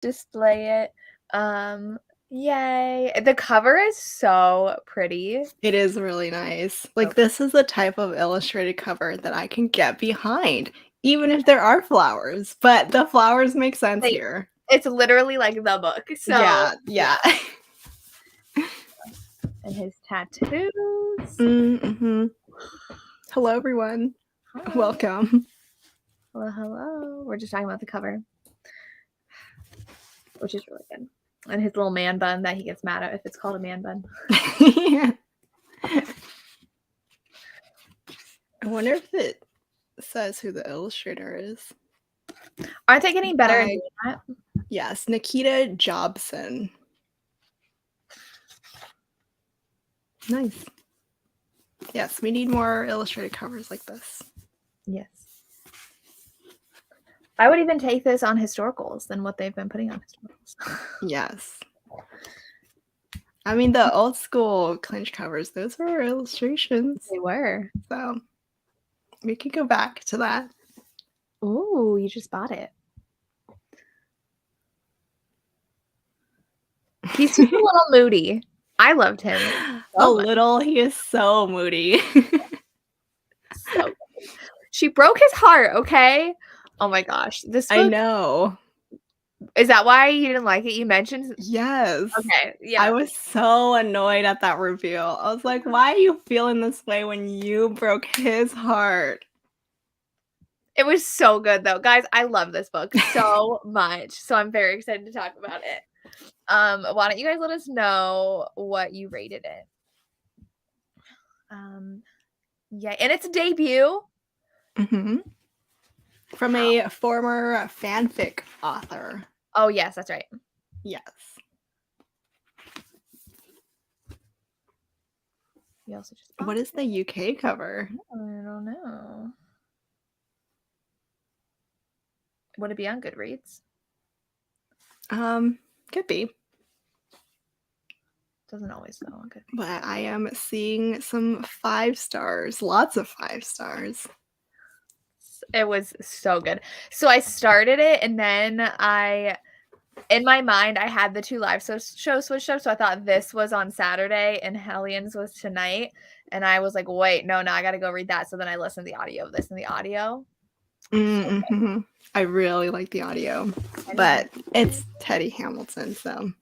display it. Yay. The cover is so pretty. It is really nice. Like, this is the type of illustrated cover that I can get behind, even if there are flowers, but the flowers make sense Like, here. it's literally like the book. So Yeah. And his tattoos. Mm-hmm. Hello, everyone. Hi. Welcome. Hello. We're just talking about the cover, which is really good. And his little man bun that he gets mad at if it's called a man bun. Yeah. I wonder if it says who the illustrator is. Aren't they getting better at doing that? Yes, Nikita Jobson. Nice. Yes, we need more illustrated covers like this. Yes. I would even take this on historicals than what they've been putting on historicals. Yes. I mean, the old school clinch covers, those were illustrations. They were. So we could go back to that. Ooh, you just bought it. He's just a little moody. I loved him. He is so moody. So good. She broke his heart, okay? Oh my gosh. This book, I know. Is that why you didn't like it? You mentioned? Yes. Okay, yeah. I was so annoyed at that reveal. I was like, why are you feeling this way when you broke his heart? It was so good, though. Guys, I love this book so much. So I'm very excited to talk about it. Why don't you guys let us know what you rated it? Yeah, and it's a debut. Mm-hmm. From a former fanfic author. Oh, yes, that's right. Yes. We also just what is the UK cover? I don't know. Would it be on Goodreads? Could be. Doesn't always go on Goodreads. But I am seeing some 5 stars. Lots of 5 stars. It was so good. So I started it, and then in my mind, I had the 2 live shows switched up, so I thought this was on Saturday and Hellions was tonight, and I was like, wait, no, I gotta go read that. So then I listened to the audio of this, and the audio. Mm-hmm. I really like the audio, but it's Teddy Hamilton, so.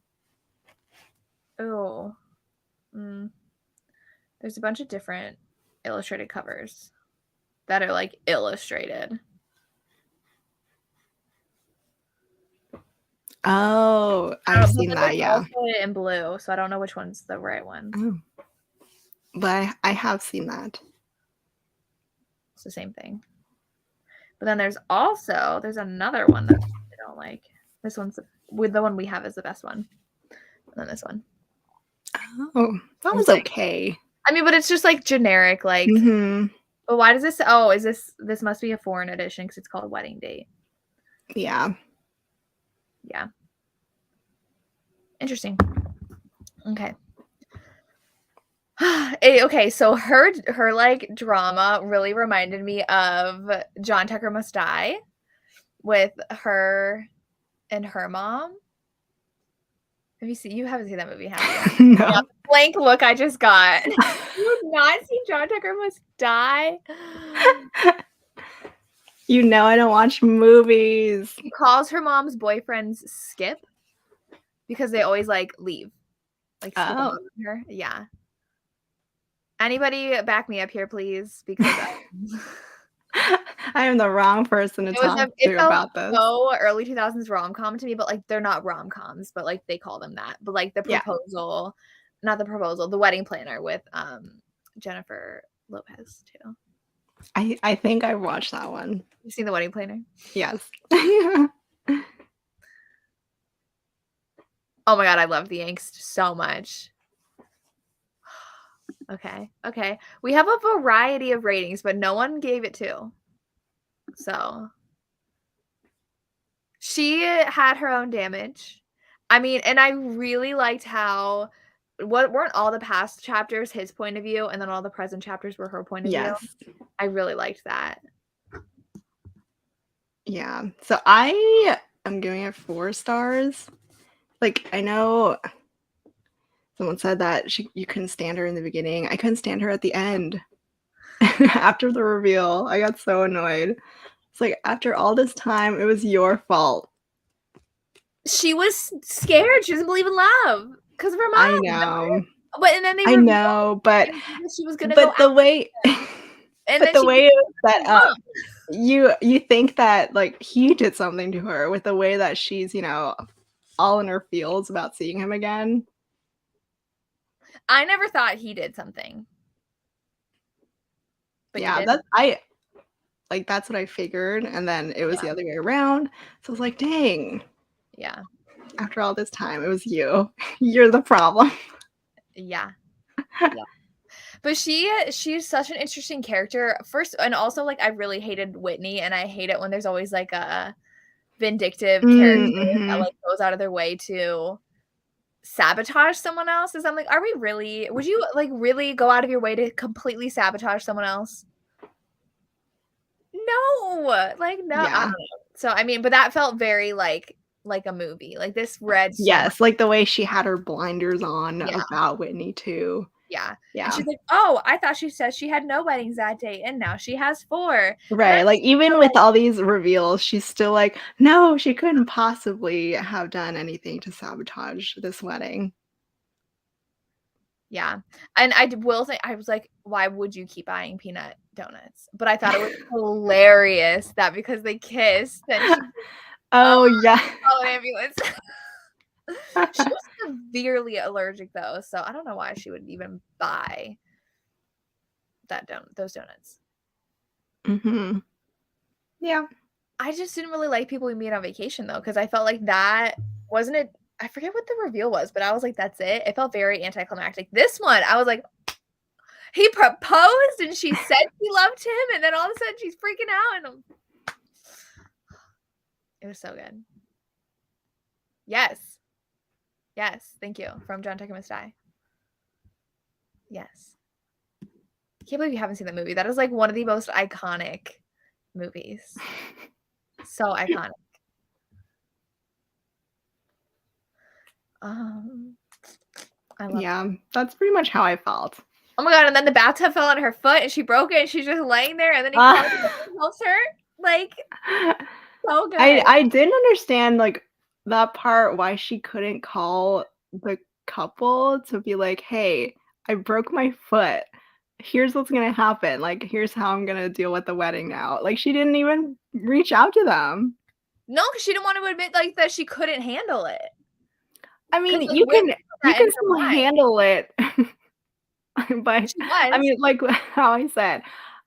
Oh. There's a bunch of different illustrated covers that are like illustrated. Oh, I've seen that, yeah. In blue, so I don't know which one's the right one. Oh. But I have seen that. It's the same thing. But then there's another one that I don't like. This one's with the one we have is the best one. And then this one. Oh, that was okay. I mean, but it's just like generic, like. But why does this? Oh, is this must be a foreign edition because it's called Wedding Date. Yeah. Yeah. Interesting. Okay. Okay, so her like drama really reminded me of John Tucker Must Die with her and her mom. You haven't seen that movie, have you? No. Yeah, blank look I just got. You have not seen John Tucker Must Die? You know I don't watch movies. She calls her mom's boyfriends Skip because they always like leave. Like skip her. Yeah. Anybody back me up here, please, because I am the wrong person to talk to about this. So early 2000s rom-com to me, but like they're not rom-coms, but like they call them that. But like the proposal, not the proposal, the wedding planner with Jennifer Lopez too. I think I watched that one. You've seen The Wedding Planner? Yes. Oh my god, I love the angst so much. Okay. We have a variety of ratings, but no one gave it 2. So she had her own damage. I mean, and I really liked how weren't all the past chapters his point of view, and then all the present chapters were her point of view. I really liked that. Yeah. So I I'm giving it 4 stars. Like, I know someone said that you couldn't stand her in the beginning. I couldn't stand her at the end. After the reveal, I got so annoyed. It's like, after all this time, it was your fault. She was scared. She doesn't believe in love because of her mom. I know. But and then they I know, but she was gonna go the way and but then the she way it was set up, mom. you think that, like, he did something to her with the way that she's, all in her feels about seeing him again. I never thought he did something. But Yeah, you did? that's what I figured, and then it was Yeah. the other way around. So I was like, dang. Yeah. After all this time, it was you. You're the problem. Yeah. Yeah. But she's such an interesting character. First, and also, like, I really hated Whitney, and I hate it when there's always, like, a vindictive character that, like, goes out of their way to sabotage someone else. Is I'm like, are we really would you, like, really go out of your way to completely sabotage someone else? No. Like, no. I Yeah. don't know. So, I mean, but that felt very, like a movie. Like, this read so much. Yes, like the way she had her blinders on Yeah. about Whitney too. Yeah. Yeah. And she's like, "Oh, I thought she said she had no weddings that day, and now she has 4." Right, like, even with all these reveals, she's still like, "No, she couldn't possibly have done anything to sabotage this wedding." Yeah. And I will say, I was like, "Why would you keep buying peanut donuts?" But I thought it was hilarious that because they kissed, then she Oh, yeah. called an ambulance. She was severely allergic, though, so I don't know why she would even buy those donuts. Mhm. Yeah. I just didn't really like people we meet on vacation, though, because I felt like that wasn't it. I forget what the reveal was, but I was like, "That's it." It felt very anticlimactic. This one, I was like, he proposed and she said she loved him, and then all of a sudden she's freaking out, and it was so good. Yes. Yes. Thank you. From John Tucker Must Die. Yes. I can't believe you haven't seen that movie. That is like one of the most iconic movies. So iconic. I love Yeah, that's pretty much how I felt. Oh my god, and then the bathtub fell on her foot and she broke it and she's just laying there and then he comes and helps her. Like, so good. I didn't understand, like, that part why she couldn't call the couple to be like, "Hey, I broke my foot. Here's what's gonna happen. Like, here's how I'm gonna deal with the wedding now." Like, she didn't even reach out to them. No, because she didn't want to admit like that she couldn't handle it. I mean, Like, you Whitney put that in can her still mind. handle it. But She I was. mean, like how I said,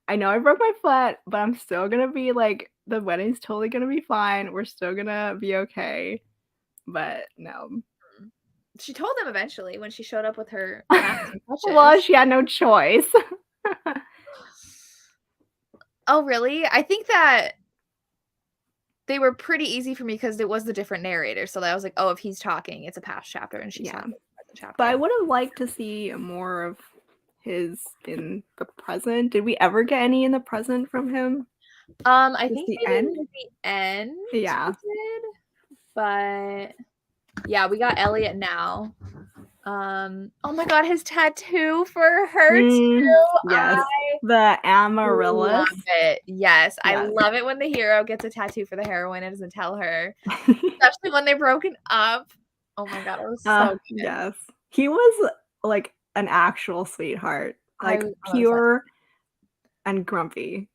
I know I broke my foot, but I'm still gonna be like, the wedding's totally gonna be fine. We're still gonna be okay. But no. She told them eventually when she showed up with her mask and Well, crutches. she had no choice. Oh, really? I think that they were pretty easy for me because it was the different narrator. So I was like, oh, if he's talking, it's a past chapter and she's talking present chapter. But I would have liked to see more of his in the present. Did we ever get any in the present from him? I Just think the maybe end? near the end Yeah. we did, but yeah, we got Elliot now. Oh my god, his tattoo for her too. Yes. The amaryllis. Love it. Yes, I love it when the hero gets a tattoo for the heroine and doesn't tell her, especially when they're broken up. Oh my god, it was so good. Yes. He was like an actual sweetheart, like pure and grumpy.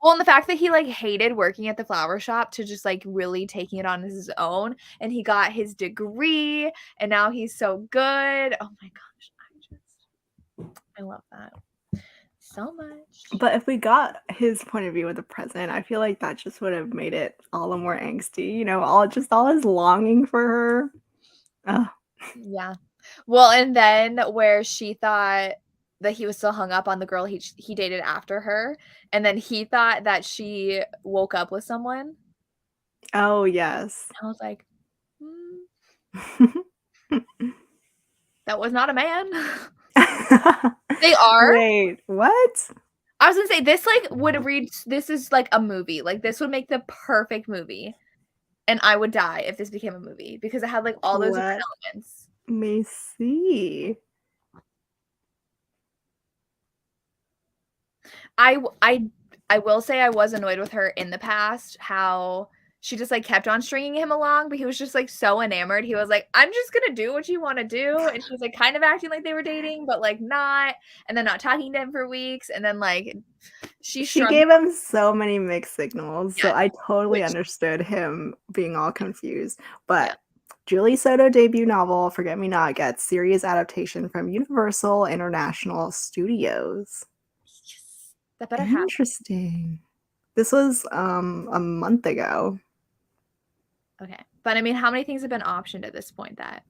Well, and the fact that he like hated working at the flower shop to just like really taking it on his own, and he got his degree, and now he's so good. Oh my gosh, I love that so much. But if we got his point of view with the present, I feel like that just would have made it all the more angsty, all his longing for her. Yeah. Well, and then where she thought that he was still hung up on the girl he dated after her, and then he thought that she woke up with someone. Oh, yes. I was like, that was not a man. They are. Wait, what? I was gonna say this like would read. This is like a movie. Like this would make the perfect movie. and I would die if this became a movie because it had like all those different Let elements. me see. I will say I was annoyed with her in the past, how she just like kept on stringing him along, but he was just like so enamored. He was like, I'm just gonna do what you want to do. And she was like kind of acting like they were dating, but like not, and then not talking to him for weeks. And then like she She shrugged. gave him so many mixed signals, so Yes, I totally which understood him being all confused. yeah. But Julie Soto debut novel Forget Me Not gets series adaptation from Universal International Studios. Yes. That better happen. Interesting. This was a month ago. Okay. But I mean, how many things have been optioned at this point that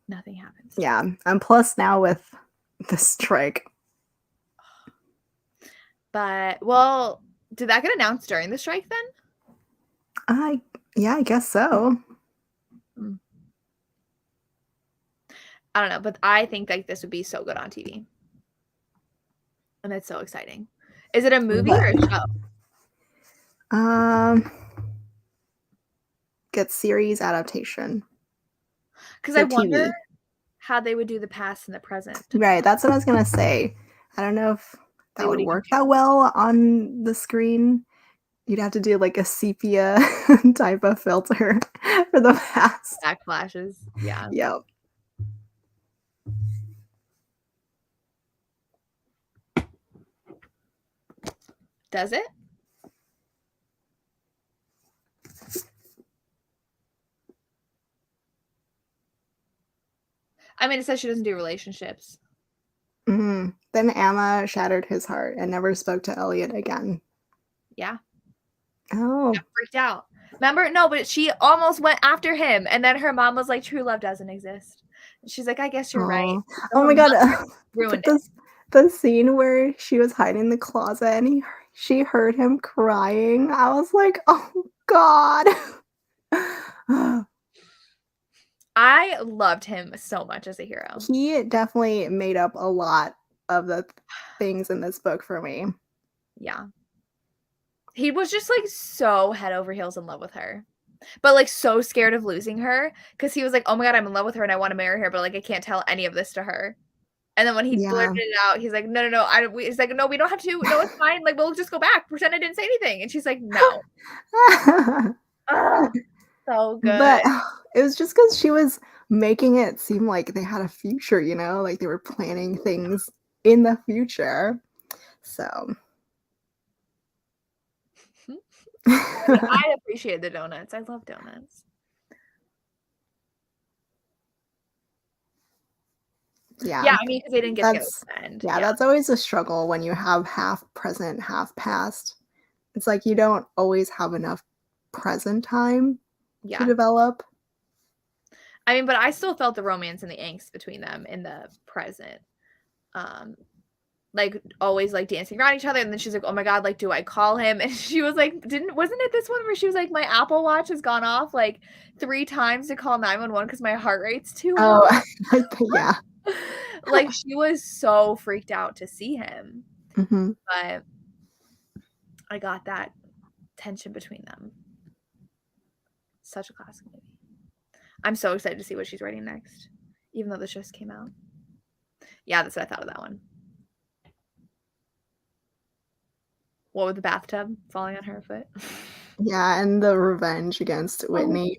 nothing happens? Yeah, and plus now with the strike. But well, did that get announced during the strike then? I guess so. Mm. I don't know, but I think like this would be so good on TV. And it's so exciting. Is it a movie or a show? Um, get series adaptation. Because I So wonder TV. how they would do the past and the present. Right, that's what I was gonna say. I don't know if They that would would even work that well on the screen. You'd have to do like a sepia type of filter for the past. backflashes. Yeah. Yep. Does it? I mean, it says she doesn't do relationships. Mm-hmm. Then Amma shattered his heart and never spoke to Elliot again. Yeah. Oh. Got freaked out. Remember? No, but she almost went after him. And then her mom was like, true love doesn't exist. And she's like, I guess you're right. Oh my god. Ruined But it. the scene where she was hiding in the closet and she heard him crying. I was like, oh god. I loved him so much as a hero. He definitely made up a lot of the things in this book for me. Yeah. He was just like so head over heels in love with her. But like so scared of losing her because he was like, oh my god, I'm in love with her and I want to marry her, but like I can't tell any of this to her. And then when he Yeah. blurted it out, he's like, no. He's like, no, we don't have to. No, it's fine. Like, we'll just go back. Pretend I didn't say anything. And she's like, no. Oh, so good. But it was just because she was making it seem like they had a future, you know, like they were planning things in the future. So I appreciate the donuts. I love donuts. yeah. Yeah, I mean, because they didn't get together That's at the end. yeah, that's always a struggle when you have half present, half past. It's like you don't always have enough present time to Yeah. develop. I mean, but I still felt the romance and the angst between them in the present. Like always like dancing around each other, and then she's like, oh my god, like do I call him? And she was like, wasn't it this one where she was like, my Apple Watch has gone off like 3 times to call 911 because my heart rate's too high? Yeah. Like she was so freaked out to see him. Mm-hmm. But I got that tension between them. Such a classic movie. I'm so excited to see what she's writing next, even though the just came out. Yeah, that's what I thought of that one. What with the bathtub falling on her foot? Yeah, and the revenge against Whitney.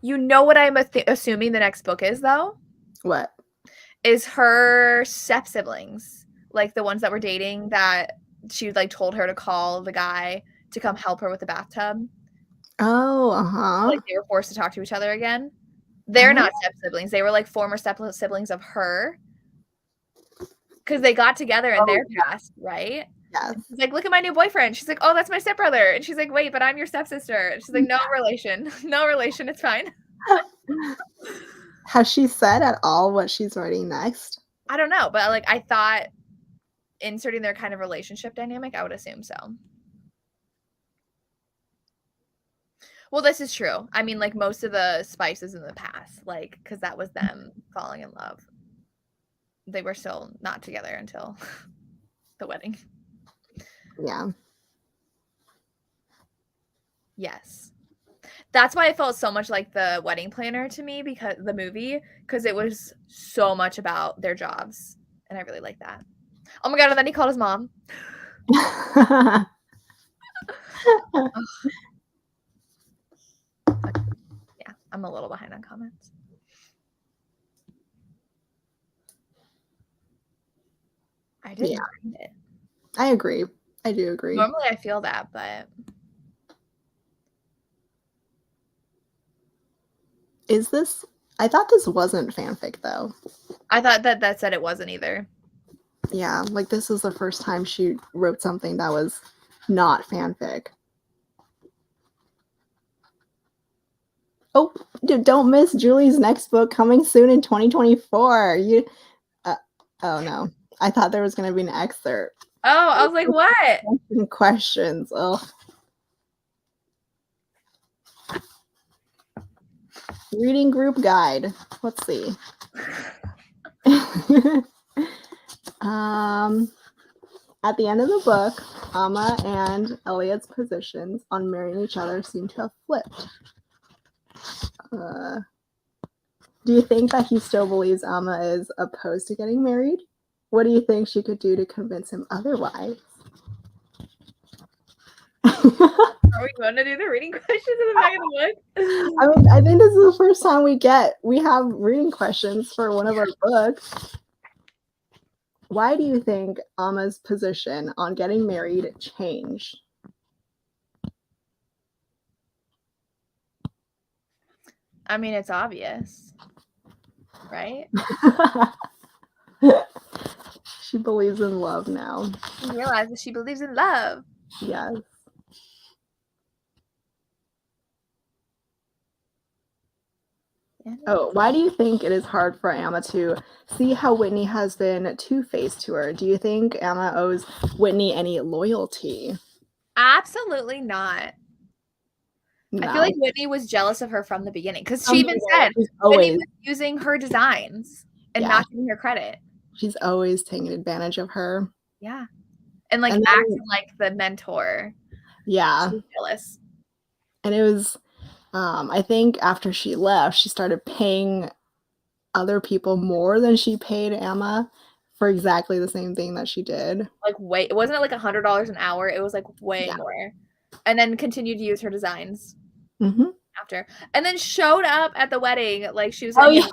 You know what I'm assuming the next book is, though? What? Is her step siblings, like the ones that were dating, that she like told her to call the guy to come help her with the bathtub. Oh, uh-huh. Like they were forced to talk to each other again. They're Oh. not step siblings. They were like former step siblings of her. Because they got together in their past, right? Yes. She's like, look at my new boyfriend. She's like, oh, that's my stepbrother. And she's like, wait, but I'm your stepsister. And she's like, no relation. No relation. It's fine. Has she said at all what she's writing next? I don't know. But like, I thought inserting their kind of relationship dynamic, I would assume so. Well, this is true. I mean, like most of the spices in the past, like, because that was them falling in love. They were still not together until the wedding. Yeah. Yes. That's why it felt so much like The Wedding Planner to me, because the movie, because it was so much about their jobs, and I really like that. Oh my god, and then he called his mom. Yeah, I'm a little behind on comments. I didn't mind it. I agree. I do agree. Normally I feel that, but Is this? I thought this wasn't fanfic though. I thought that said it wasn't either. Yeah, like this is the first time she wrote something that was not fanfic. Oh, dude, don't miss Julie's next book coming soon in 2024. Oh no. I thought there was going to be an excerpt. Oh, I was like, what? Questions. Oh. Reading group guide. Let's see. At the end of the book, Amma and Elliot's positions on marrying each other seem to have flipped. Do you think that he still believes Amma is opposed to getting married? What do you think she could do to convince him otherwise? Are we going to do the reading questions in the back of the book? I mean, I think this is the first time we have reading questions for one of our books. Why do you think Amma's position on getting married changed? I mean, it's obvious, right? She believes in love now. She realizes she believes in love. Yes. Oh, why do you think it is hard for Amma to see how Whitney has been two-faced to her? Do you think Amma owes Whitney any loyalty? Absolutely not. No. I feel like Whitney was jealous of her from the beginning, because she even said Whitney was using her designs and not giving her credit. She's always taking advantage of her. Yeah. And like acting like the mentor. Yeah. She was jealous. And it was, I think after she left, she started paying other people more than she paid Amma for exactly the same thing that she did. Like, it wasn't like $100 an hour. It was like way more. And then continued to use her designs after. And then showed up at the wedding like she was like,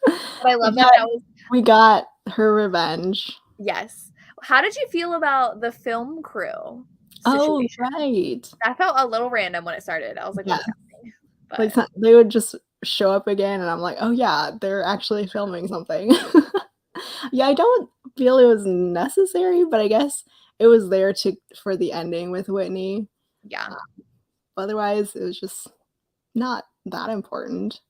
But I love that we got her revenge. Yes. How did you feel about the film crew situation? Oh, right. That felt a little random when it started. I was like, what's happening? But like they would just show up again and I'm like, oh yeah, they're actually filming something. Yeah, I don't feel it was necessary, but I guess it was there for the ending with Whitney. Yeah. Otherwise, it was just not that important.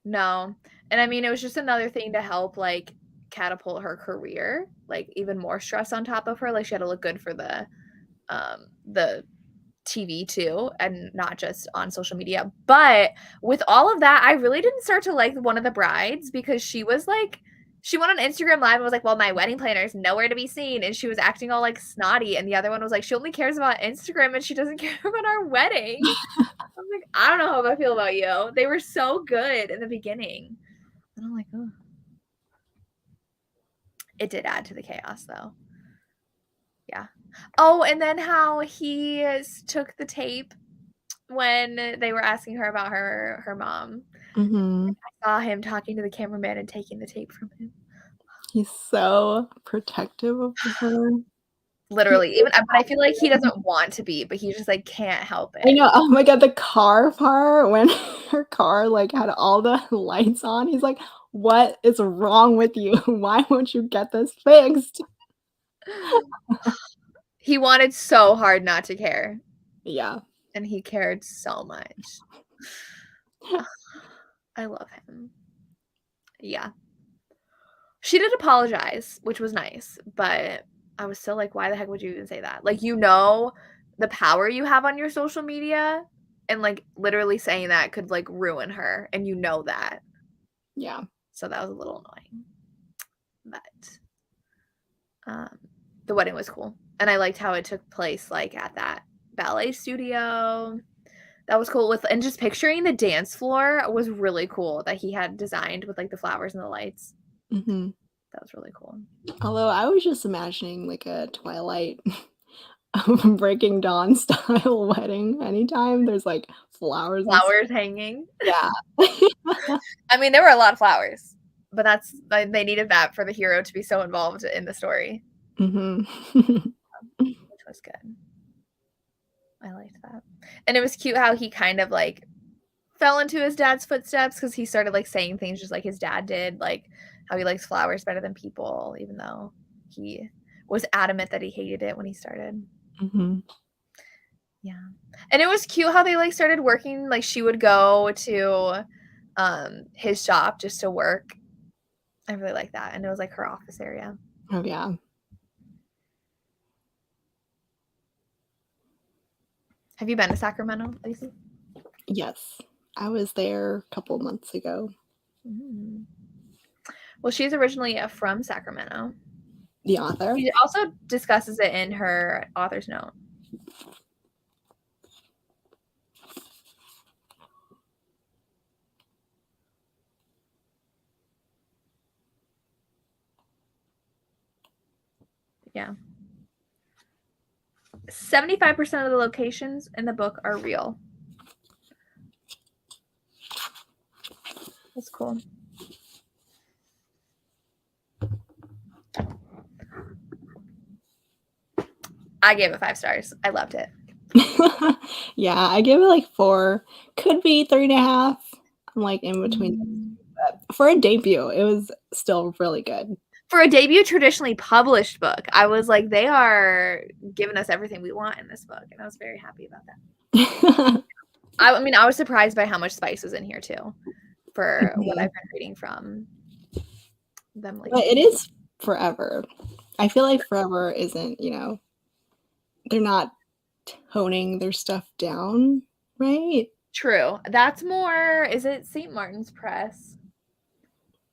No. And I mean, it was just another thing to help like catapult her career, like even more stress on top of her. Like she had to look good for the TV too, and not just on social media. But with all of that, I really didn't start to like one of the brides, because she was like, she went on Instagram Live and was like, well, my wedding planner is nowhere to be seen. And she was acting all like snotty. And the other one was like, she only cares about Instagram and she doesn't care about our wedding. I'm like, I don't know how I feel about you. They were so good in the beginning. And I'm like, oh. It did add to the chaos though. Yeah. Oh, and then how he took the tape when they were asking her about her mom. I saw him talking to the cameraman and taking the tape from him. He's so protective of her. Literally, even, but I feel like he doesn't want to be, but he just like can't help it. I know. Oh my god, the car part when her car like had all the lights on. He's like, "What is wrong with you? Why won't you get this fixed?" He wanted so hard not to care. Yeah. And he cared so much. I love him. Yeah. She did apologize, which was nice, but I was still like, why the heck would you even say that? Like, you know, the power you have on your social media, and like literally saying that could like ruin her, and you know that. Yeah. So that was a little annoying. But the wedding was cool. And I liked how it took place like at that ballet studio. That was cool and just picturing the dance floor was really cool that he had designed with like the flowers and the lights. Mm-hmm. That was really cool. Although I was just imagining like a Twilight Breaking Dawn style wedding. Anytime there's like flowers and Flowers hanging. yeah. I mean, there were a lot of flowers, but they needed that for the hero to be so involved in the story. Mm-hmm. Which was good. I liked that. And it was cute how he kind of like fell into his dad's footsteps because he started like saying things just like his dad did, like how he likes flowers better than people, even though he was adamant that he hated it when he started. Mm-hmm. Yeah. And it was cute how they like started working, like she would go to his shop just to work. I really like that. And it was like her office area. Oh yeah. Have you been to Sacramento, Lacey? Yes. I was there a couple months ago. Mm. Well, she's originally from Sacramento. The author? She also discusses it in her author's note. Yeah. 75% of the locations in the book are real. That's cool. I gave it 5 stars. I loved it. Yeah, I gave it like 4. Could be 3.5. I'm like in between. But for a debut, it was still really good. For a debut traditionally published book, I was like, they are giving us everything we want in this book. And I was very happy about that. I mean, I was surprised by how much spice was in here too, for what I've been reading from them. But it is forever. I feel like forever isn't, they're not toning their stuff down, right? True. That's more, is it St. Martin's Press?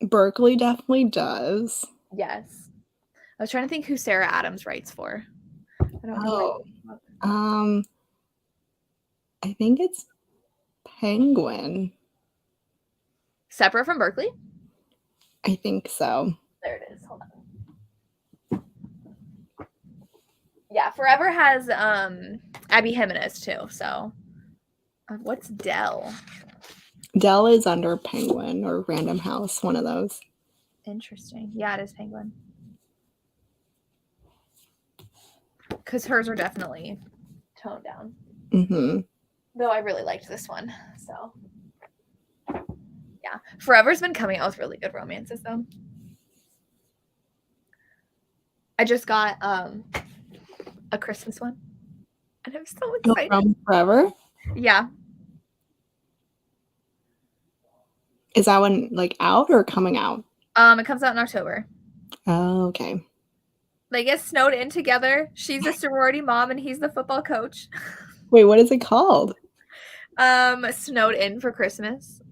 Berkeley definitely does. Yes. I was trying to think who Sarah Adams writes for. I don't know. I think it's Penguin. Separate from Berkeley? I think so. There it is. Hold on. Yeah, Forever has Abby Jimenez too. So, what's Dell? Dell is under Penguin or Random House, one of those. Interesting. Yeah, it is Penguin. Because hers are definitely toned down. Mm-hmm. Though I really liked this one. So, yeah. Forever's been coming out with really good romances, though. I just got a Christmas one. And I'm so excited. From Forever? Yeah. Is that one like out or coming out? It comes out in October. Oh, okay. They get snowed in together. She's a sorority mom and he's the football coach. Wait, what is it called? Snowed In for Christmas.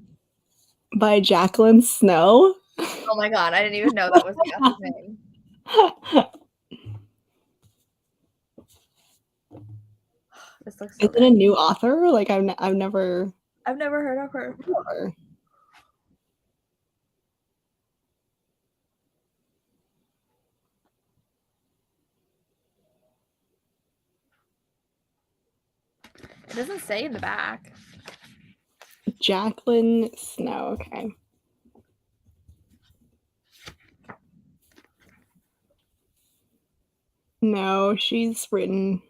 By Jacqueline Snow? Oh my god, I didn't even know that was the author's name. This looks so Is it a new author? Like I've never heard of her. Before. It doesn't say in the back. Jacqueline Snow, okay. No, she's written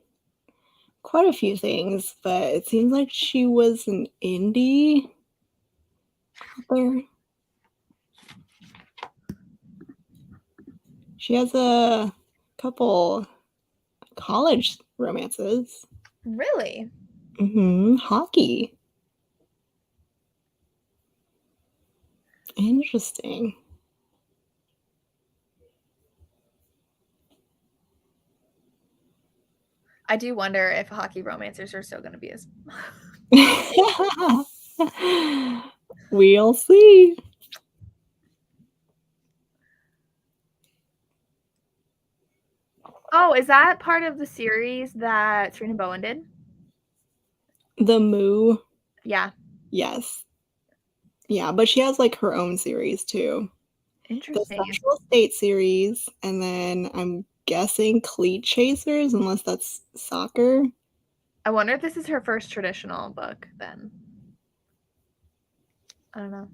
quite a few things, but it seems like she was an indie author. She has a couple college romances. Really? Mm-hmm. Hockey. Interesting. I do wonder if hockey romancers are still going to be as. We'll see. Oh, is that part of the series that Serena Bowen did? The Moo. Yeah. Yes. Yeah, but she has like her own series too. The Interesting. Central State series, and then I'm guessing Cleat Chasers, unless that's soccer. I wonder if this is her first traditional book then. I don't know.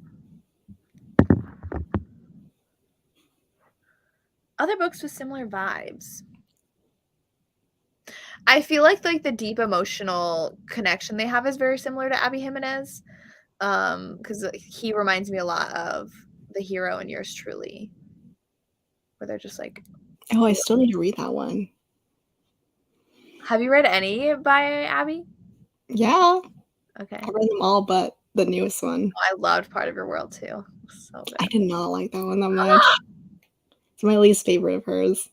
Other books with similar vibes. I feel like the deep emotional connection they have is very similar to Abby Jimenez. Because he reminds me a lot of the hero in Yours Truly, where they're just like. Oh, I still need to read that one. Have you read any by Abby? Yeah. Okay. I read them all but the newest one. I loved Part of Your World too. So good. I did not like that one that much. It's my least favorite of hers.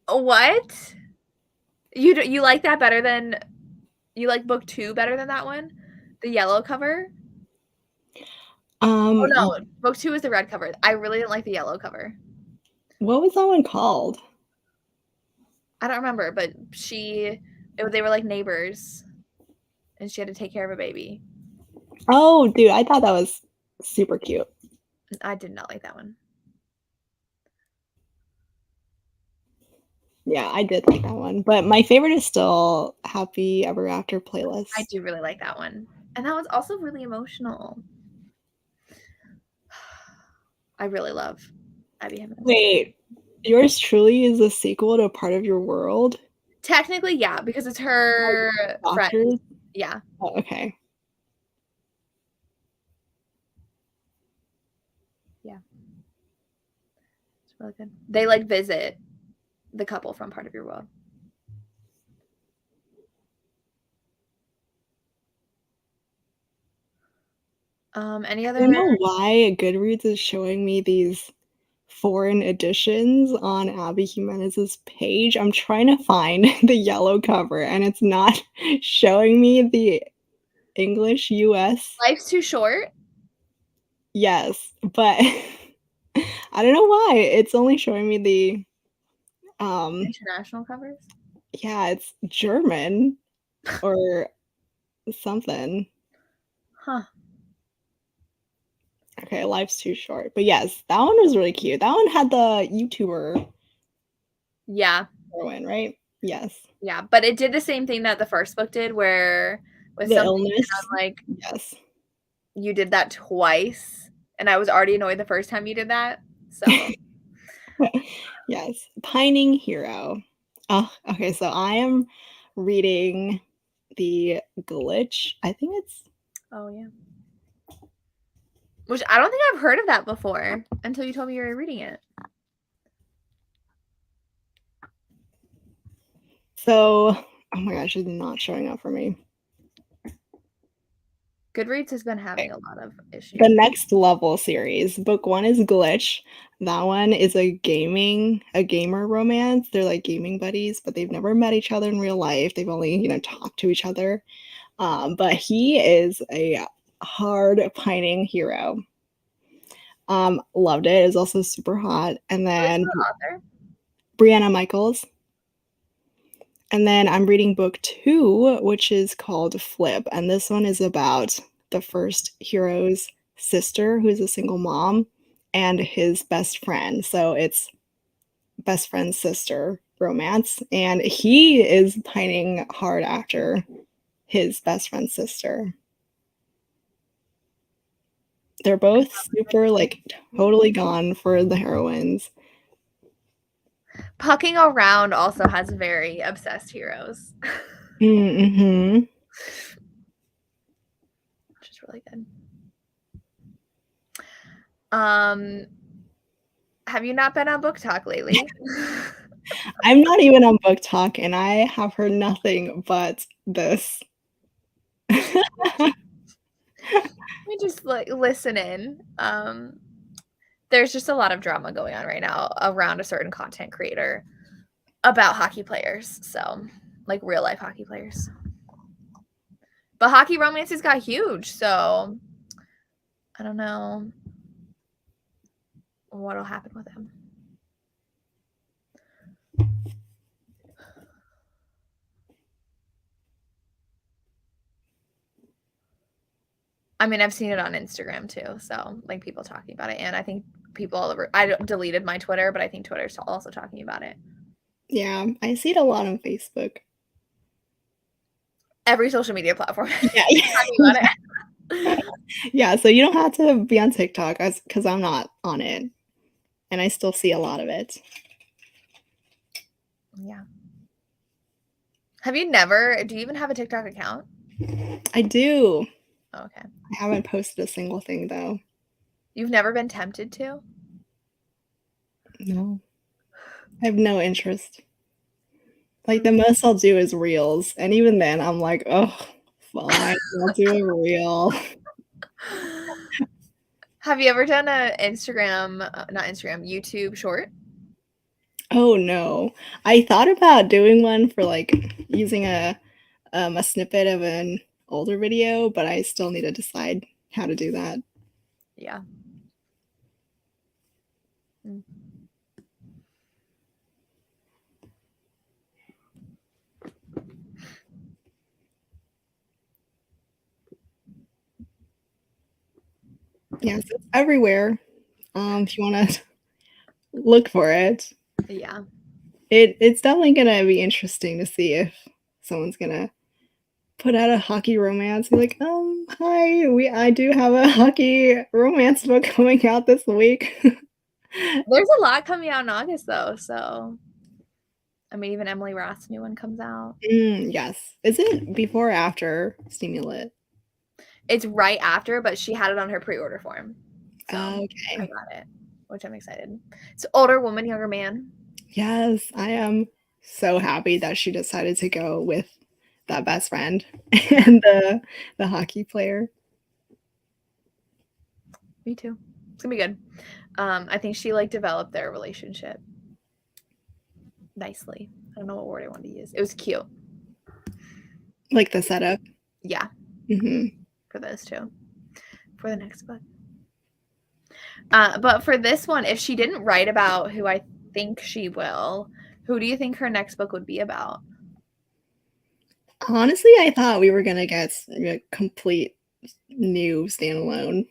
What? You like that better than you like book 2 better than that one? The yellow cover? Oh no, book 2 is the red cover. I really didn't like the yellow cover. What was that one called? I don't remember, but they were like neighbors, and she had to take care of a baby. Oh, dude, I thought that was super cute. I did not like that one. Yeah, I did like that one. But my favorite is still Happy Ever After Playlist. I do really like that one. And that was also really emotional. I really love Abby Jimenez. Wait, Yours Truly is a sequel to Part of Your World? Technically, yeah, because it's her friend. Doctors? Yeah. Oh, okay. Yeah. It's really good. They like visit the couple from Part of Your World. Any other? I don't know why Goodreads is showing me these foreign editions on Abby Jimenez's page. I'm trying to find the yellow cover and it's not showing me the English US. Life's Too Short? Yes, but I don't know why. It's only showing me the International covers? yeah, it's German or something. Huh. Okay, Life's Too Short. But yes, that one was really cute. That one had the YouTuber Yeah. heroine, right? Yes. Yeah, but it did the same thing that the first book did, where with The something, illness. I'm like, yes. You did that twice, and I was already annoyed the first time you did that. So yes. Pining Hero. Oh, okay, so I am reading The Glitch. I think it's oh yeah. Which I don't think I've heard of that before until you told me you were reading it. so oh my gosh, it's not showing up for me. Goodreads has been having a lot of issues. The Next Level series. Book 1 is Glitch. That one is a gamer romance. They're like gaming buddies, but they've never met each other in real life. They've only, talked to each other. But he is a hard pining hero. Loved it. It's also super hot. And then Who's the author? Brianna Michaels. And then I'm reading book 2, which is called Flip. And this one is about the first hero's sister, who's a single mom, and his best friend. So it's best friend's sister romance. And he is pining hard after his best friend's sister. They're both super, like, totally gone for the heroines. Pucking Around also has very obsessed heroes. Mm-hmm. Which is really good. Have you not been on Book Talk lately? I'm not even on Book Talk, and I have heard nothing but this. We just like listen in. There's just a lot of drama going on right now around a certain content creator about hockey players. So, like real life hockey players. But hockey romances got huge, so I don't know what'll happen with him. I mean, I've seen it on Instagram too, so like people talking about it, and I think people all over. I deleted my Twitter, but I think Twitter's also talking about it. Yeah, I see it a lot on Facebook. Every social media platform Yeah, talking about it. yeah. So you don't have to be on TikTok, because I'm not on it, and I still see a lot of it. Yeah. Have you never? Do you even have a TikTok account? I do. Oh, okay. I haven't posted a single thing though. You've never been tempted to? No, I have no interest. Like the most I'll do is reels, and even then, I'm like, oh, fine, I'll do a reel. Have you ever done a Instagram, not Instagram, YouTube short? Oh no, I thought about doing one for like using a snippet of an older video, but I still need to decide how to do that. Yeah. Mm. Yeah, so it's everywhere. If you want to look for it, Yeah. it's definitely gonna be interesting to see if someone's gonna put out a hockey romance. Be like, hi, I do have a hockey romance book coming out this week. There's a lot coming out in August though, so I mean, even Emily Roth's new one comes out. Yes. Is it before or after Stimulant? It's right after, but she had it on her pre-order form. So I Okay. got it, which I'm excited. It's older woman, younger man. Yes, I am so happy that she decided to go with that best friend and the hockey player. Me too. It's gonna be good. I think she like developed their relationship nicely. I don't know what word I wanted to use. It was cute. Like the setup. Yeah. Mm-hmm. For those two. For the next book. But for this one, if she didn't write about who I think she will, who do you think her next book would be about? Honestly, I thought we were gonna get a complete new standalone.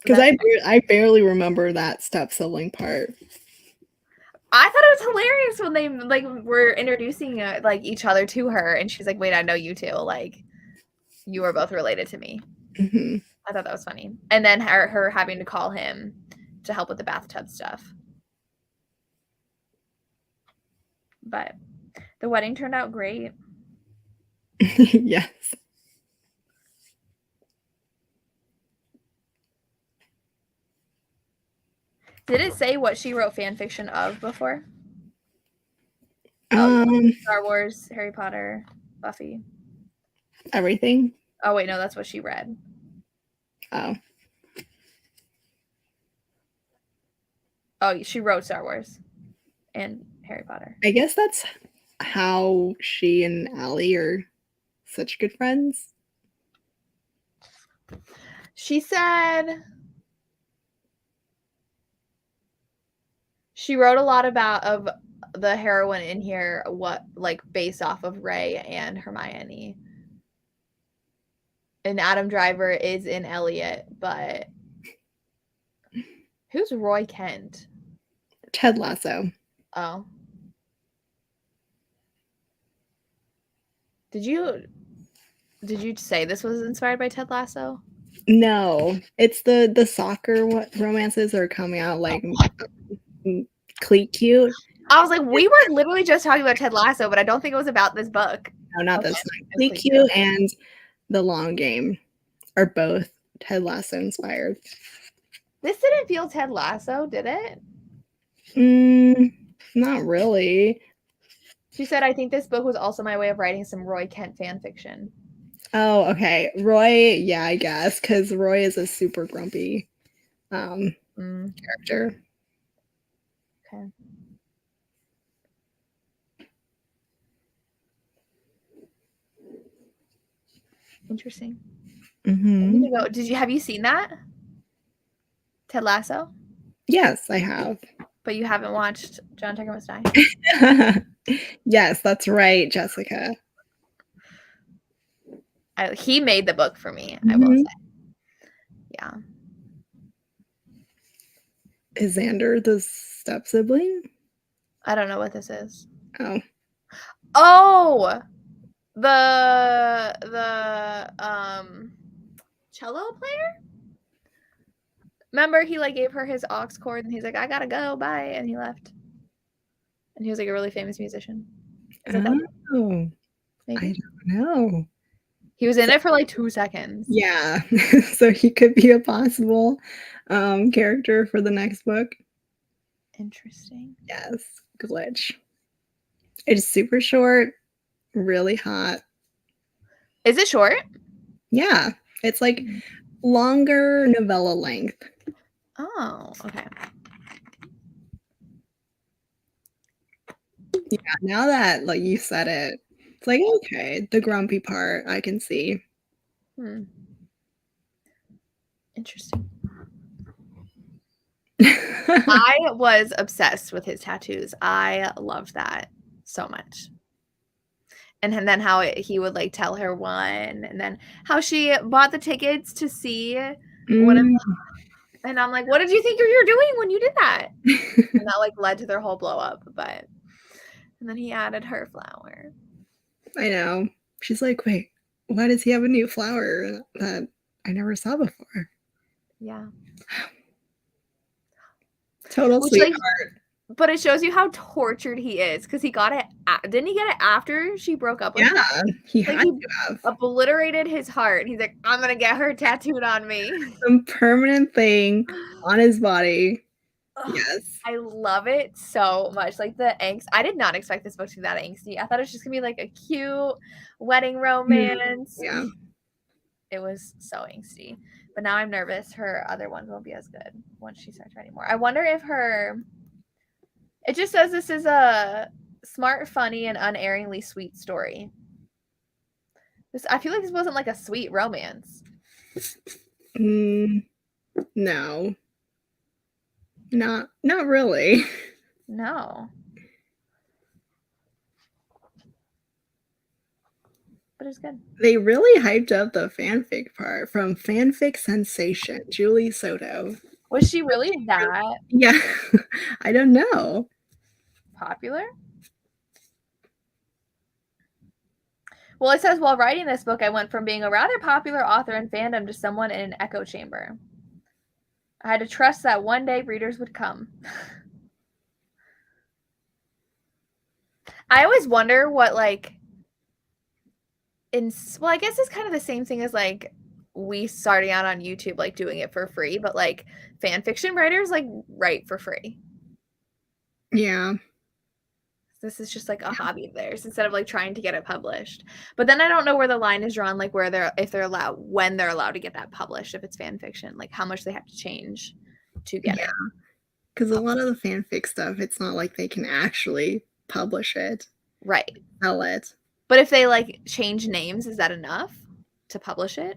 Because I barely remember that step sibling part. I thought it was hilarious when they like were introducing like each other to her, and she's like, "Wait, I know you two. Like, you are both related to me." Mm-hmm. I thought that was funny, and then her having to call him to help with the bathtub stuff. But the wedding turned out great. Yes. Did it say what she wrote fan fiction of before? Star Wars, Harry Potter, Buffy. Everything. Oh wait, no, that's what she read. Oh. Oh, she wrote Star Wars and Harry Potter. I guess that's how she and Allie are such good friends. She said she wrote a lot of the heroine in here, what like based off of Rey and Hermione. And Adam Driver is in Elliot, but who's Roy Kent? Ted Lasso. Oh. Did you say this was inspired by Ted Lasso? No, it's the soccer romances are coming out like cleat cute. I was like, we were literally just talking about Ted Lasso, but I don't think it was about this book. No, not this one. Cleat Cute and The Long Game are both Ted Lasso inspired. This didn't feel Ted Lasso, did it? Not really. She said, I think this book was also my way of writing some Roy Kent fan fiction. Oh, okay. Roy, yeah, I guess, because Roy is a super grumpy character. Okay. Interesting. Mm-hmm. Have you seen that? Ted Lasso? Yes, I have. But you haven't watched John Tucker Must Die? Yes, that's right, Jessica. He made the book for me, I will say. Yeah. Is Xander the step sibling? I don't know what this is. Oh. Oh! The cello player? Remember he like gave her his aux cord and he's like, I gotta go, bye, and he left. And he was like a really famous musician. Is it that? Oh. Maybe? I don't know. He was in it for like 2 seconds. Yeah. So he could be a possible character for the next book. Interesting. Yes. Glitch. It's super short, really hot. Is it short? Yeah. It's like longer novella length. Oh, okay. Yeah, now that like you said it, it's like okay, the grumpy part I can see. Interesting. I was obsessed with his tattoos. I loved that so much. And then how he would like tell her one, and then how she bought the tickets to see one of the, and I'm like, what did you think you were doing when you did that? And that like led to their whole blow up. But and then he added her flower. I know. She's like, wait, why does he have a new flower that I never saw before? Yeah. Total sweetheart. But it shows you how tortured he is because he got it. Didn't he get it after she broke up with him? Yeah, he Like had he to have. obliterated his heart. He's like, I'm gonna get her tattooed on me. Some permanent thing on his body. Ugh, Yes. I love it so much. Like the angst. I did not expect this book to be that angsty. I thought it was just gonna be like a cute wedding romance. Yeah. It was so angsty. But now I'm nervous her other ones won't be as good once she starts writing more. I wonder if her. It just says this is a smart, funny, and unerringly sweet story. I feel like this wasn't like a sweet romance. No. Not really. No. But it's good. They really hyped up the fanfic part from fanfic sensation, Julie Soto. Was she really that? Yeah. I don't know. Popular? Well, it says, while writing this book, I went from being a rather popular author in fandom to someone in an echo chamber. I had to trust that one day readers would come. I always wonder what, like, well, I guess it's kind of the same thing as, like, we starting out on YouTube, like, doing it for free, but, like, fan fiction writers, like, write for free. Yeah. This is just like a hobby of theirs instead of like trying to get it published. But then I don't know where the line is drawn, like where if they're allowed, when they're allowed to get that published, if it's fan fiction, like how much they have to change to get it. Because a lot of the fanfic stuff, it's not like they can actually publish it. Right. Sell it. But if they like change names, is that enough to publish it?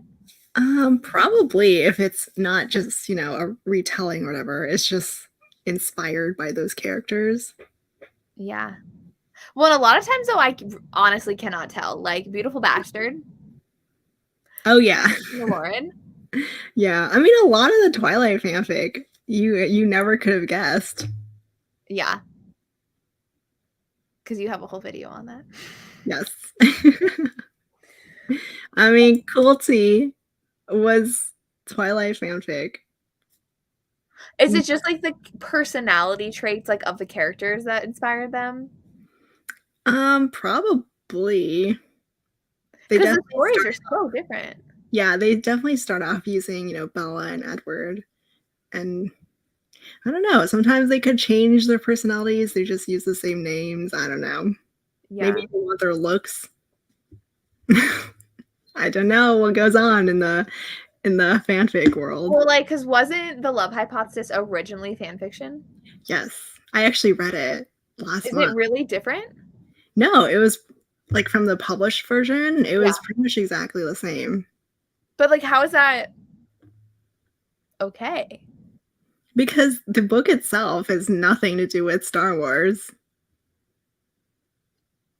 Probably, if it's not just, a retelling or whatever. It's just inspired by those characters. Yeah. Well, a lot of times though, I honestly cannot tell. Like Beautiful Bastard. Oh yeah. Lauren. Yeah. I mean, a lot of the Twilight fanfic, you never could have guessed. Yeah. Because you have a whole video on that. Yes. I mean, Coolty was Twilight fanfic. Is it just like the personality traits like of the characters that inspired them? Probably. Because the stories are so different. Yeah, they definitely start off using, Bella and Edward. And I don't know, sometimes they could change their personalities. They just use the same names. I don't know. Yeah. Maybe they want their looks. I don't know what goes on in the fanfic world. Well, like, because wasn't the Love Hypothesis originally fan fiction? Yes. I actually read it last month. Is it really different? No, it was like from the published version, it was pretty much exactly the same. But like, how is that okay? Because the book itself has nothing to do with Star Wars.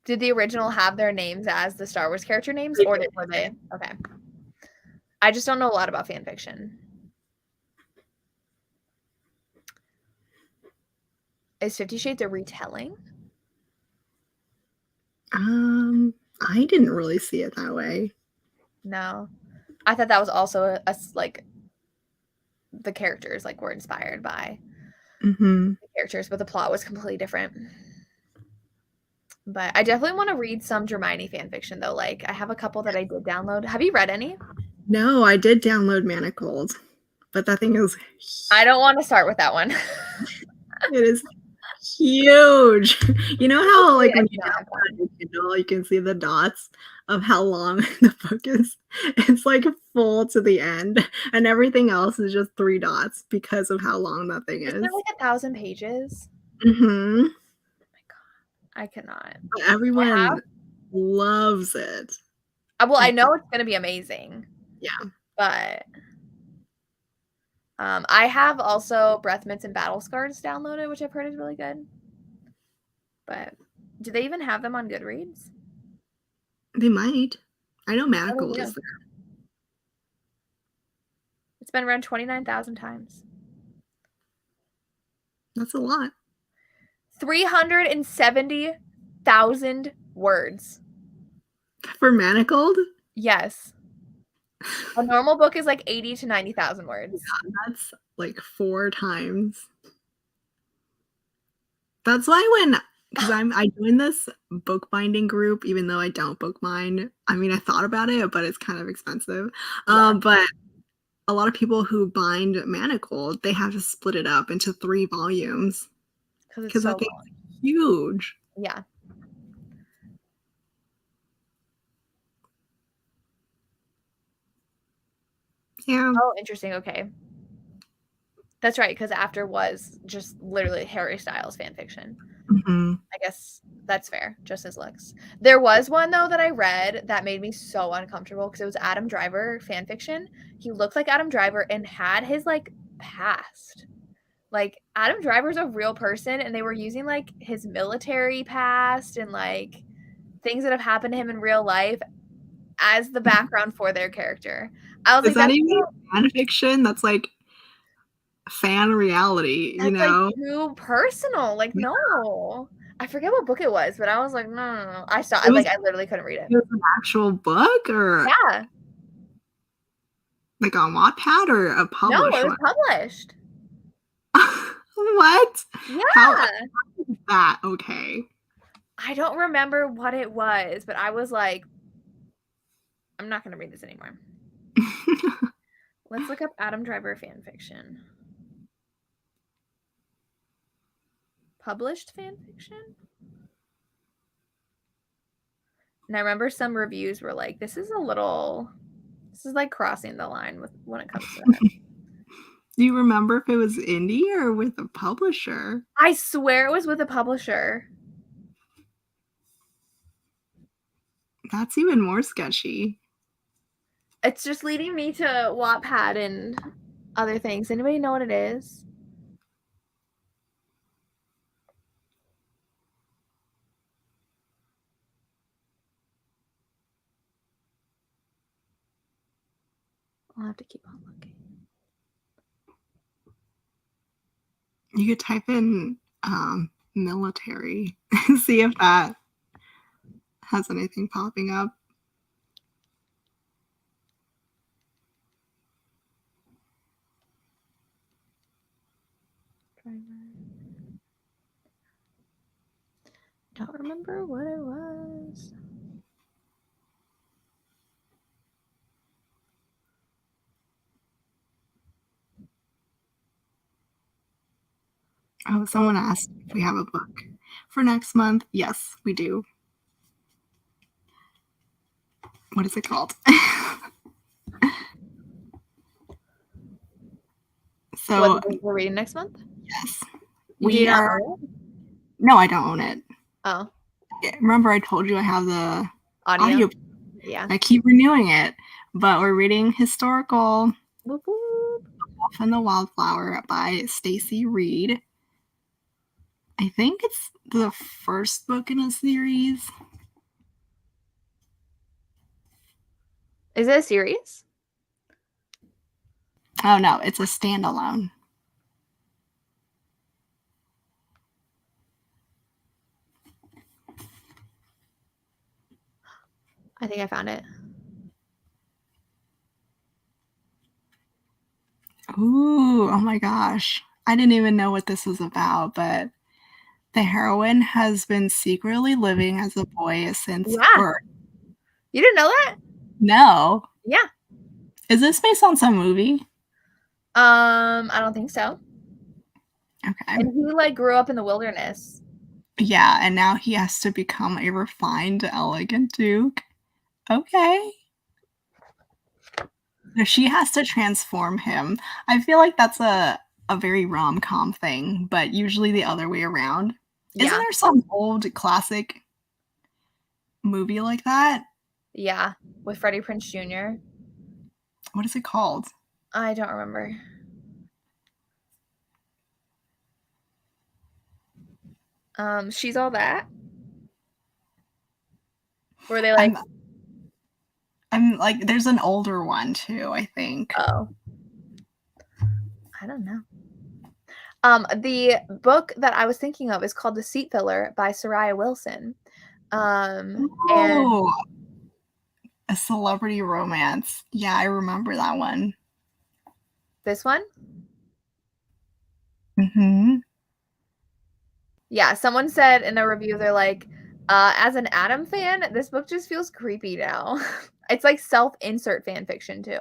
Did the original have their names as the Star Wars character names, They or did. were they? Okay. I just don't know a lot about fan fiction. Is 50 Shades a retelling? I didn't really see it that way. No. I thought that was also like the characters like were inspired by Mm-hmm. the characters, but the plot was completely different. But I definitely want to read some Hermione fan fiction though. Like I have a couple that I did download. Have you read any? No, I did download Manacled, but that thing is I don't want to start with that one. it is huge. You know how like I when do you not have download time. a Kindle, you can see the dots of how long the book is. It's like full to the end, and everything else is just 3 dots because of how long that thing Isn't is. it like 1,000 pages? Mm-hmm. I cannot. But everyone loves it. Well, I I know it's gonna be amazing. Yeah. But I have also Breath Mints and Battle Scars downloaded, which I've heard is really good. But do they even have them on Goodreads? They might. I know Oh, Manacled yeah. is there. It's been read 29,000 times. That's a lot. 370,000 words. For Manacled? Yes. A normal book is like 80 to 90,000 words. Yeah, that's like 4 times. That's why because I joined this bookbinding group, even though I don't bookbind. I mean, I thought about it, but it's kind of expensive. Yeah. But a lot of people who bind Manacled, they have to split it up into 3 volumes Because it's because so that thing's long. huge. Yeah. Yeah. Oh, interesting. Okay. That's right, because After was just literally Harry Styles fan fiction. Mhm. I guess that's fair, just as looks. There was one though that I read that made me so uncomfortable because it was Adam Driver fan fiction. He looked like Adam Driver and had his like past. Like Adam Driver's a real person and they were using like his military past and like things that have happened to him in real life as the background for their character. I was Is like, that even fan fiction? That's like fan reality, you that's like know? too personal. Like, Yeah. no. I forget what book it was, but I was like, no, no, no. I saw It was I literally couldn't read it. it was an actual book or Yeah. like on Wattpad or a No, published it was one? published. What? How Yeah. is that okay? I don't remember what it was, but I was like, I'm not going to read this anymore. Let's look up Adam Driver fan fiction. Published fan fiction? And I remember some reviews were like, this is like crossing the line with when it comes to that. Do you remember if it was indie or with a publisher? I swear it was with a publisher. That's even more sketchy. It's just leading me to Wattpad and other things. Anybody know what it is? I'll have to keep on looking. You could type in military and see if that has anything popping up. Don't remember what it was. Oh, someone asked if we have a book for next month. Yes, we do. What is it called? So What we're reading next month? yes, Do not own it? No, I don't own it. Oh, Remember I told you I have the audio. Yeah. I keep renewing it, but we're reading historical Whoop, whoop. The Wolf and the Wildflower by Stacey Reed. I think it's the first book in a series. Is it a series? Oh no, it's a standalone. I think I found it. Ooh, oh my gosh. I didn't even know what this was about, but the heroine has been secretly living as a boy since Yeah. birth. You didn't know that? No. Yeah. Is this based on some movie? I don't think so. Okay. And he like grew up in the wilderness. Yeah, and now he has to become a refined, elegant duke. Okay. So she has to transform him. I feel like that's a very rom-com thing, but usually the other way around. Isn't Yeah. there some old classic movie like that? Yeah. With Freddie Prinze Jr. What is it called? I don't remember. She's All That. Were they like I'm like there's an older one too, I think. oh. I don't know. The book that I was thinking of is called The Seat Filler by Soraya Wilson. And Oh, a celebrity romance. Yeah, I remember that one. this one? Mm-hmm. Yeah, someone said in a review, they're like, as an Adam fan, this book just feels creepy now. It's like self-insert fan fiction too.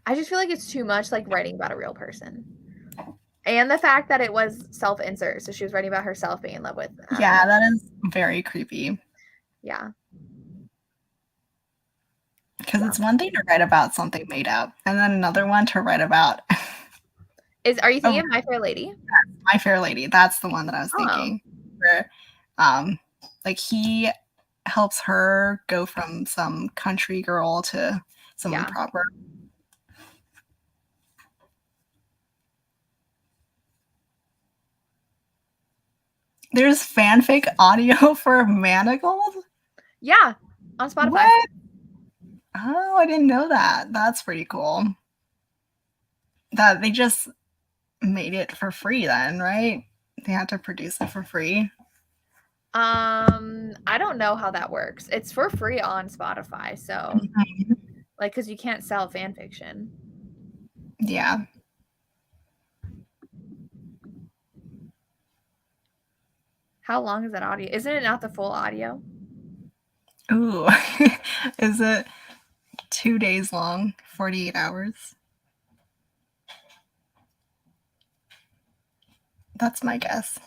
I just feel like it's too much like writing about a real person. And the fact that it was self-insert, so she was writing about herself being in love with Adam. Yeah, that is very creepy. Yeah. Because it's one thing to write about something made up, and then another one to write about. Are you thinking of My Fair Lady? My Fair Lady. That's the one that I was thinking. Where, like he helps her go from some country girl to someone proper. There's fanfic audio for Manacled? Yeah, on Spotify. What? Oh, I didn't know that. That's pretty cool. That they just made it for free then, right? They had to produce it for free. I don't know how that works. It's for free on Spotify, so like because you can't sell fan fiction. Yeah. How long is that audio? Isn't it not the full audio? Ooh. Is it 2 days long? 48 hours? That's my guess.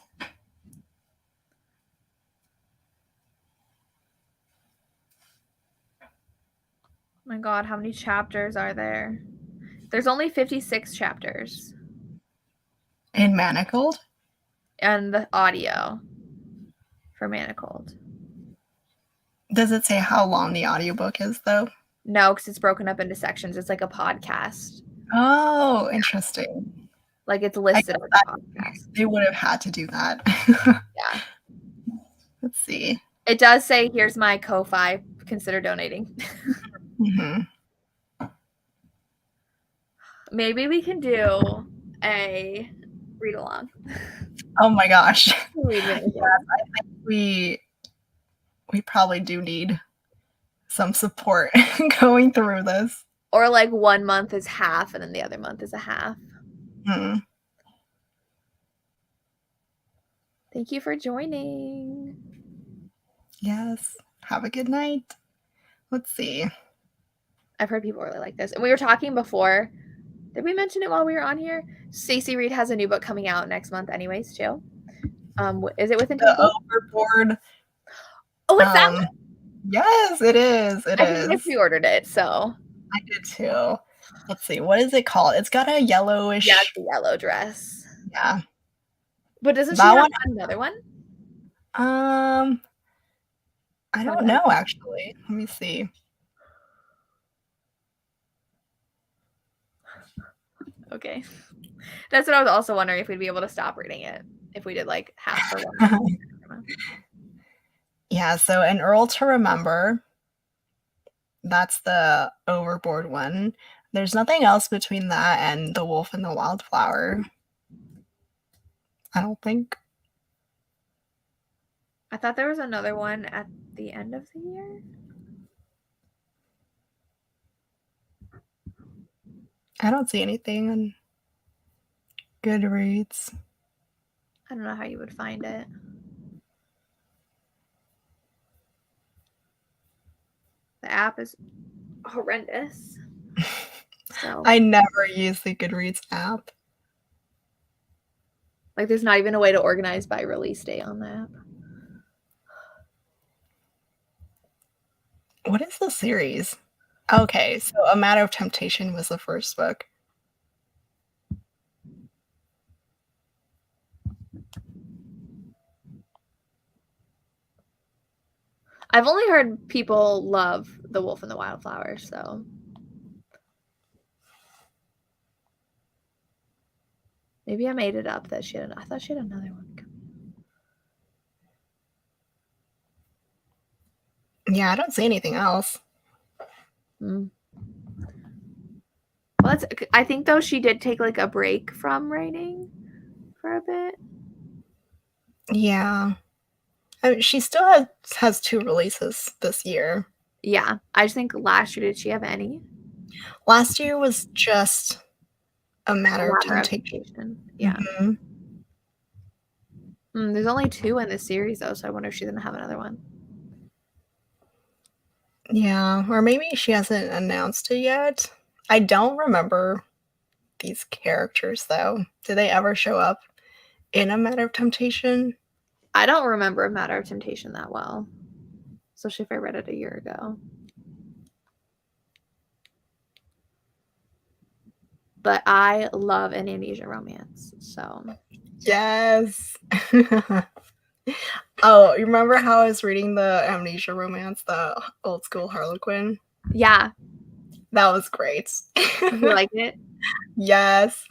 Oh my god, how many chapters are there? There's only 56 chapters. In Manacled? And the audio for Manacled. Does it say how long the audiobook is though? No, because it's broken up into sections. It's like a podcast. Oh, interesting. Like it's listed as a podcast. They would have had to do that. Yeah. Let's see. It does say, here's my Ko-Fi. Consider donating. Mm-hmm. Maybe we can do a read along. Oh my gosh. Read I think we probably do need some support going through this. Or like 1 month is half and then the other month is a half. Mm. Thank you for joining. Yes. Have a good night. Let's see. I've heard people really like this. And we were talking before. Did we mention it while we were on here? Stacey Reed has a new book coming out next month anyways, too. Is it Within the Overboard? Oh, it's that one? Yes, it is. I think I pre-ordered it, so. I did too. Let's see. What is it called? It's got a yellowish. Yeah, it's a yellow dress. Yeah. But doesn't she That have one, another one? I Or don't know actually. Let me see. okay. That's what I was also wondering, if we'd be able to stop reading it if we did like half for 1 month. Yeah, so An Earl to Remember, that's the Overboard one. There's nothing else between that and The Wolf and the Wildflower. I don't think. I thought there was another one at the end of the year. I don't see anything on Goodreads. I don't know how you would find it. The app is horrendous. So I never use the Goodreads app. like there's not even a way to organize by release date on the app. What is the series? Okay, so A Matter of Temptation was the first book. I've only heard people love The Wolf and the Wildflower, so maybe I made it up that she had. I thought she had another one. Yeah, I don't see anything else. Mm. Well, that's, I think though she did take like a break from writing for a bit. Yeah. I mean, she still has 2 releases this year. Yeah, I just think last year, did she have any? Last year was just A A Matter of Matter of Temptation. Temptation. Yeah. Mhm. There's only 2 in this series though, so I wonder if she's gonna have another one. Yeah, or maybe she hasn't announced it yet. I don't remember these characters, though. Did they ever show up in A Matter of Temptation? I don't remember A Matter of Temptation that well, especially if I read it a year ago. But I love an amnesia romance, so Yes. Oh, you remember how I was reading the Amnesia romance, the old school Harlequin? yeah. That was great. Did you like it? Yes.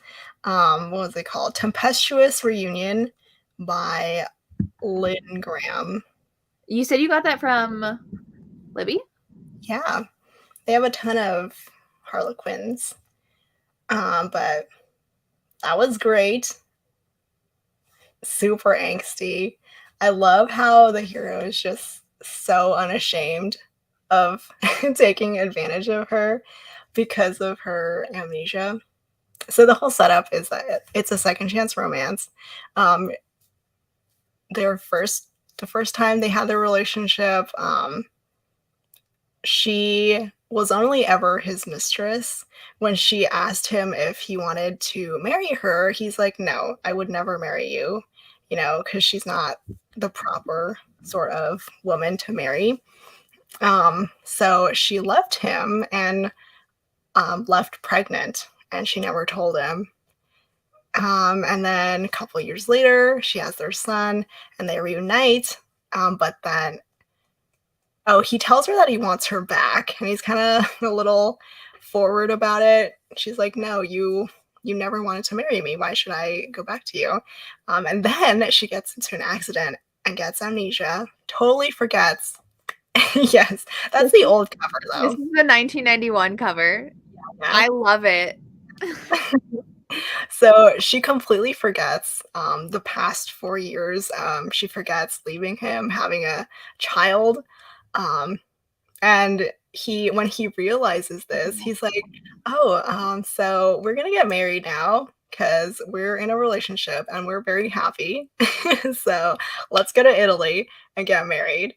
What was it called? Tempestuous Reunion by Lynn Graham. You said you got that from Libby? Yeah. They have a ton of Harlequins. But that was great. Super angsty. I love how the hero is just so unashamed of taking advantage of her because of her amnesia. So the whole setup is that it's a second chance romance. Um, their first the first time they had their relationship, she was only ever his mistress. When she asked him if he wanted to marry her, he's like, "No, I would never marry you," because she's not the proper sort of woman to marry. So she left him and left pregnant, and she never told him. And then a couple years later, she has their son, and they reunite. But then he tells her that he wants her back, and he's kind of a little forward about it. She's like, "No, you never wanted to marry me. Why should I go back to you?" And then she gets into an accident and gets amnesia. Totally forgets. Yes, that's the old cover This though. is the 1991 cover. Yeah. I love it. So she completely forgets the past 4 years. She forgets leaving him, having a child. Um, And when he realizes this, he's like, "Oh, so we're gonna get married now because we're in a relationship and we're very happy. So let's go to Italy and get married."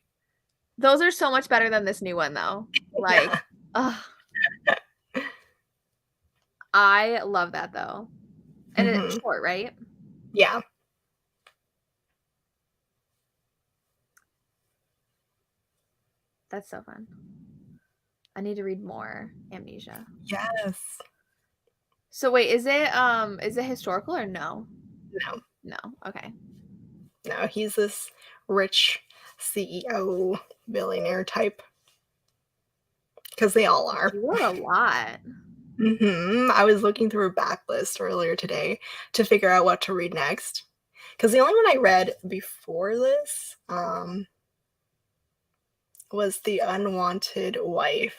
Those are so much better than this new one though. Like, Yeah. ugh, I love that though. And it's Mhm. short, right? Yeah. That's so fun. I need to read more Amnesia. Yes. So wait, is it historical or no? No. No. Okay. No, he's this rich CEO billionaire type. Because they all are. She wrote a lot. I was looking through her backlist earlier today to figure out what to read next. Because the only one I read before this was The Unwanted Wife.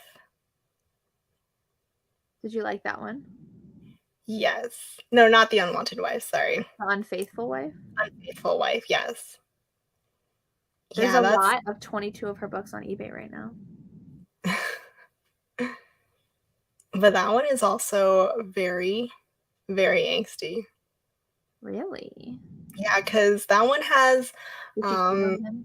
Did you like that one? Yes. No, not The Unwanted Wife, sorry. The Unfaithful Wife? Unfaithful Wife, yes. There's Yeah, a that's lot of 22 of her books on eBay right now. but that one is also very, very angsty. Really? Yeah, because that one has Did she cheat on him?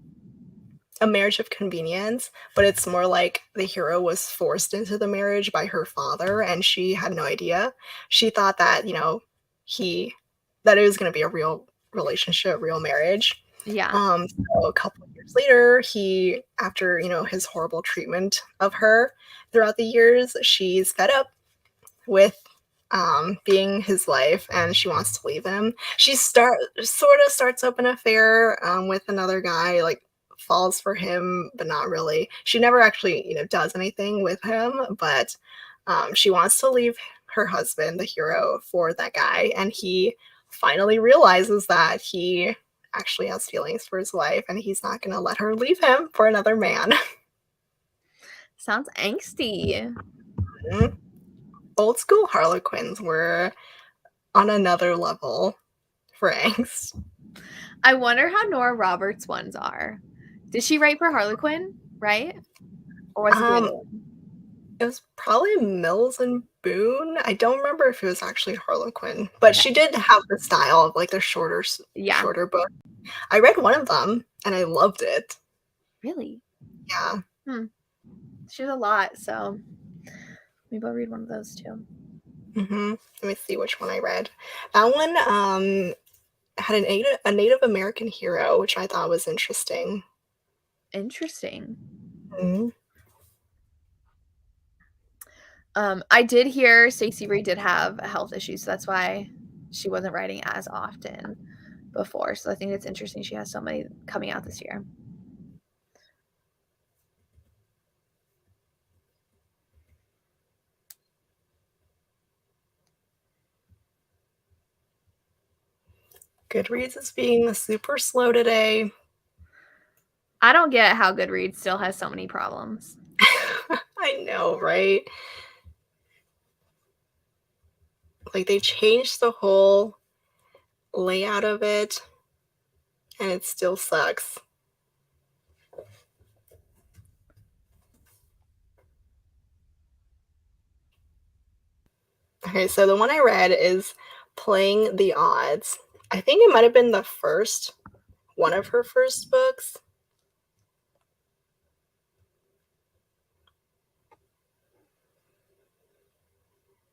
a marriage of convenience, but it's more like the hero was forced into the marriage by her father and she had no idea. She thought that, that it was going to be a real relationship, real marriage. Yeah. So a couple of years later, after, his horrible treatment of her throughout the years, she's fed up with being his wife and she wants to leave him. She sort of starts up an affair with another guy, like falls for him, but not really. She never actually, does anything with him, but she wants to leave her husband, the hero, for that guy. And he finally realizes that he actually has feelings for his wife and he's not going to let her leave him for another man. Sounds angsty. Old school Harlequins were on another level for angst. I wonder how Nora Roberts' ones are. Did she write for Harlequin, right? Or was it the other one? It was probably Mills and Boone. I don't remember if it was actually Harlequin, but Okay. she did have the style of like the shorter book. I read one of them and I loved it. Really? Yeah. She has a lot, so maybe I'll read one of those too. Let me see which one I read. That one had a Native American hero, which I thought was interesting. Interesting. Mm-hmm. I did hear Stacey Reed did have health issues, so that's why she wasn't writing as often before. So I think it's interesting she has so many coming out this year. Goodreads is being super slow today. I don't get how Goodreads still has so many problems. I know, right? Like they changed the whole layout of it and it still sucks. Okay, so the one I read is Playing the Odds. I think it might have been one of her first books.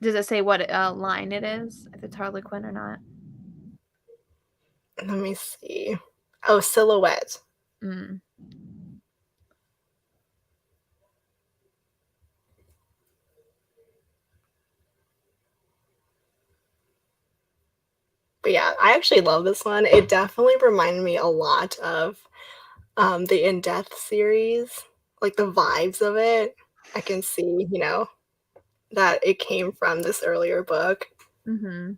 Does it say what line it is, if it's Harlequin or not? Let me see. Oh, Silhouette. But yeah, I actually love this one. It definitely reminded me a lot of the In Death series, like the vibes of it. I can see, that it came from this earlier book. Mm-hmm.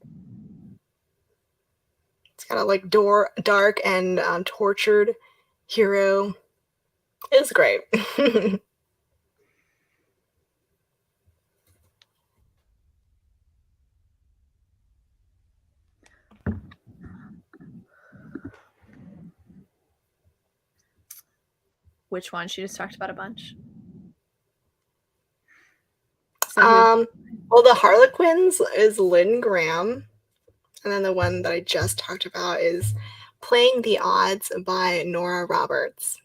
It's kind of like dark and tortured hero. It's great. Which one? She just talked about a bunch. Well, the Harlequins is Lynn Graham, and then the one that I just talked about is Playing the Odds by Nora Roberts.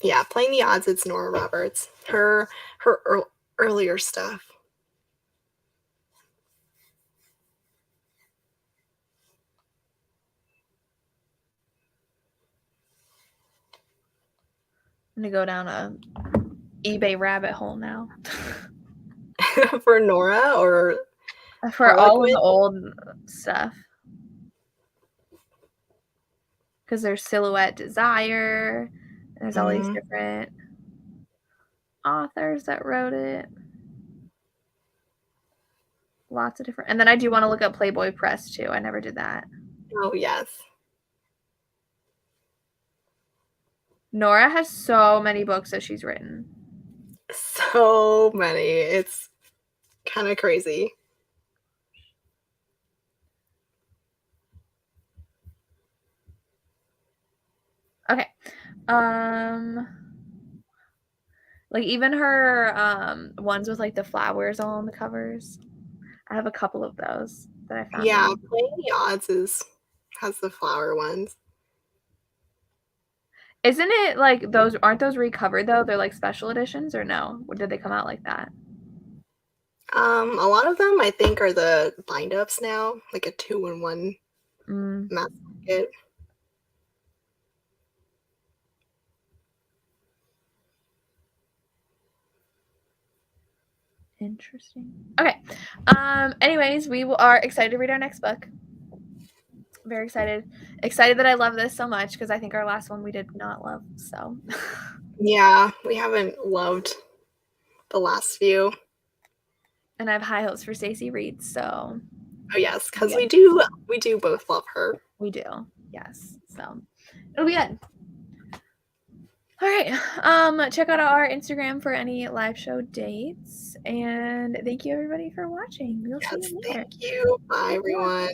Yeah, Playing the Odds, it's Nora Roberts. Her earlier stuff. I'm gonna go down a eBay rabbit hole now. For Nora or For all of Harlequin? the old stuff. Because there's Silhouette Desire. There's all these different authors that wrote it. Lots of different. And then I do want to look up Playboy Press too. I never did that. Oh, yes. Nora has so many books that she's written. So many. It's kind of crazy. Okay. Like even her ones with like the flowers all on the covers. I have a couple of those that I found. Yeah, Playing the Odds has the flower ones. Isn't it like aren't those recovered though? They're like special editions or no? Or did they come out like that? A lot of them I think are the bind ups now, like a 2-in-1 mass market. Interesting. Okay. Anyways, we are excited to read our next book. Very excited. Excited that I love this so much because I think our last one we did not love. So Yeah, we haven't loved the last few. and I have high hopes for Stacey Reed, so Oh yes, because we do both love her. We do. Yes. So it'll be good. All right. Check out our Instagram for any live show dates. And thank you everybody for watching. We'll see you later. Thank you. Bye everyone.